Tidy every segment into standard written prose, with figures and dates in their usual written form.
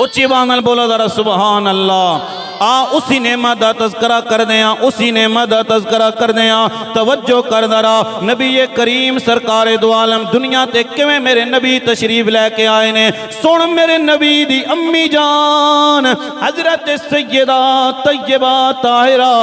اچھی آواز نال بولو ذرا سبحان اللہ۔ اسی نعمت دا تذکرہ کر دیاں، اسی نعمت دا تذکرہ کر دیاں، توجہ کر ذرا۔ نبی کریم سرکار دو عالم دنیا تے کیویں میرے نبی تشریف لے کے آئے نے۔ سن میرے نبی دی امی جان حضرت سیدہ طیبہ طاہرہ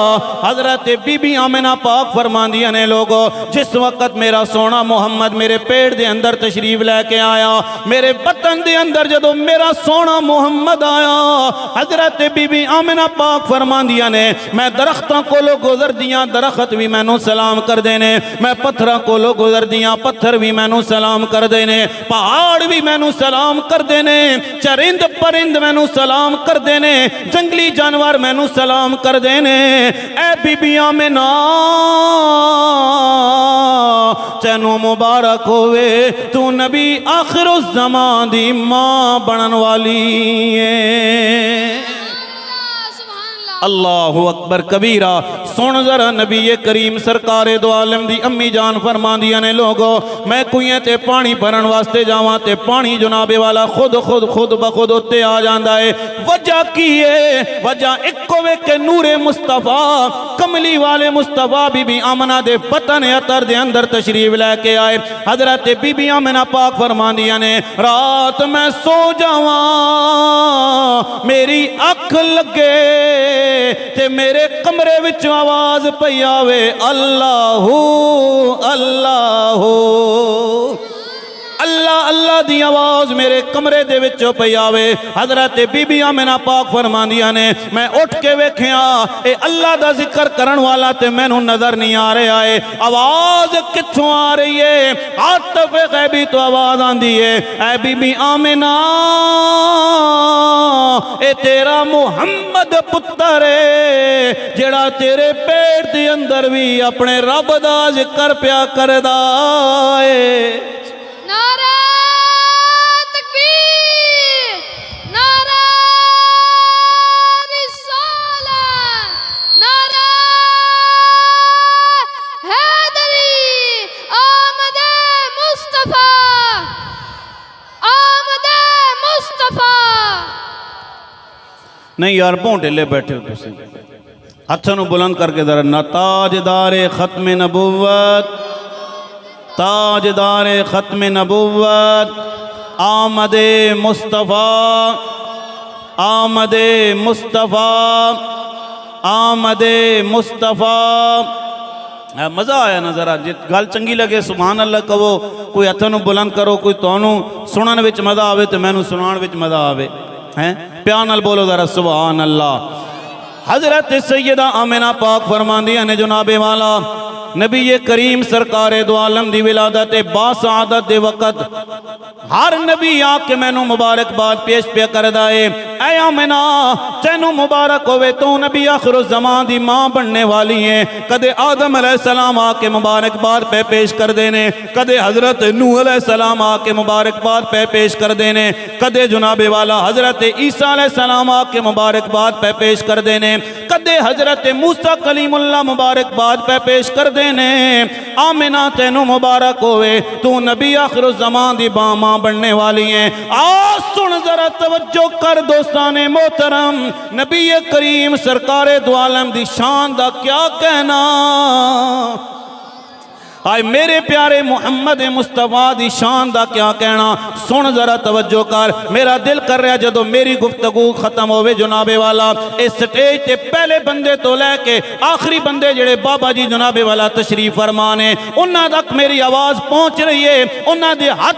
حضرت بی بی آمنہ پاک فرماندیاں نے لوگو، جس وقت میرا سونا محمد میرے پیٹ دے اندر تشریف لے کے آیا، میرے بطن دے اندر جدو میرا سونا محمد آیا، حضرت بی بی آمنہ پاک فرماندیاں نے میں درختاں کولو گزر دیاں، درخت بھی میں نو سلام کر دینے، میں پتھراں کولو گزر دیاں، پتھر بھی میں نو سلام کر دینے، پہاڑ بھی میں نو سلام کر دینے، چرند پرند میں نو سلام کر دینے، جنگلی جانور میں نو سلام کر دینے۔ اے بی بی آمنہ تینو مبارک ہوئے، تو نبی آخر الزمان دی ماں بنن والی ہے۔ اللہ اکبر کبیرہ۔ سن ذرا نبی کریم سرکار دو عالم دی امی جان فرماندیاں نے لوگو، میں کوئیں تے پانی بھرن واسطے جاواں تے پانی جناب والا خود بخود اتے آ جاندا ہے۔ وجہ کی ہے؟ وجہ ایک کوے کہ نور مصطفیٰ کملی والے مصطفیٰ بی بی آمنہ دے بطن عطر دے اندر تشریف لے کے آئے۔ حضرت بی بی آمنہ پاک فرماندیاں نے رات میں سو جاواں میری اکھ لگے تے میرے کمرے وچ آواز پئی آوے اللہ اللہ اللہ اللہ دی آواز میرے کمرے دے وچوں پئی آوے۔ حضرت بی بی آمنہ پاک فرماندیاں نے میں اٹھ کے ویکھیاں اے اللہ دا ذکر کرن والا تے مینوں نظر نہیں آ رہا ہے، آواز کتھوں آ رہی ہے؟ عاطف غیبی تو آواز آندی ہے، اے بی بی آمنہ اے تیرا محمد پتر ہے جڑا تیرے پیٹ دے اندر بھی اپنے رب دا ذکر پیا کردا ہے۔ نعرہ تکبیر، نعرہ رسالت، نعرہ حیدری، آمد مصطفیٰ، آمد مصطفیٰ۔ نہیں یار پونٹے لے بیٹھے ہو تسی، ہتھوں بلند کر کے ذرا نہ تاجدار ختم نبوت، تاجدار ختم نبوت، آمد مصطفیٰ، آمد مصطفیٰ، آمد مصطفیٰ۔ مزہ آیا نا ذرا جی گل چنگی لگے سبحان اللہ کہو، کوئی ہتھوں بلند کرو، کوئی تانوں سنن وچ مزہ آوے تے مینوں سنان وچ مزہ آوے، پیار نال بولو ذرا سبحان اللہ۔ حضرت سیدہ آمنہ پاک فرماندیاں نے جناب والا نبی کریم سرکار دو عالم دی ولادت باسعادت دے وقت ہر نبی آکے میں نو مبارک باد پیش پیا کردہ ہے، اے آمنہ تینو مبارک ہوئے تو نبی آخر الزمان دی ماں بننے والی ہیں۔ کدے آدم علیہ السلام آکے مبارک باد پہ پیش کر دینے، کدے حضرت نوح علیہ السلام آکے مبارک باد پہ پیش کر دینے، کدے جناب والا حضرت عیسیٰ علیہ السلام آکے مبارک باد پہ پیش کر دینے، کدے حضرت موسیٰ کلیم اللہ مبارک باد پہ پیش کر دینے۔ آمنہ تینو مبارک ہوئے تو نبی آخر الزمان دی ماں بننے والی ہیں۔ سن ذرا توجہ کر دوستان محترم، نبی کریم سرکار دو عالم دی شان دا کیا کہنا، آئے میرے پیارے محمد مصطفیٰ دی شان دا کیا کہنا۔ سن ذرا توجہ کر، میرا دل کر رہا جدو میری گفتگو ختم ہوئے جناب والا اس سٹیج تے پہلے بندے تو لے کے آخری بندے جڑے بابا جی جناب والا تشریف فرمانے انہاں تک میری آواز پہنچ رہی ہے، انہاں دے ہاتھ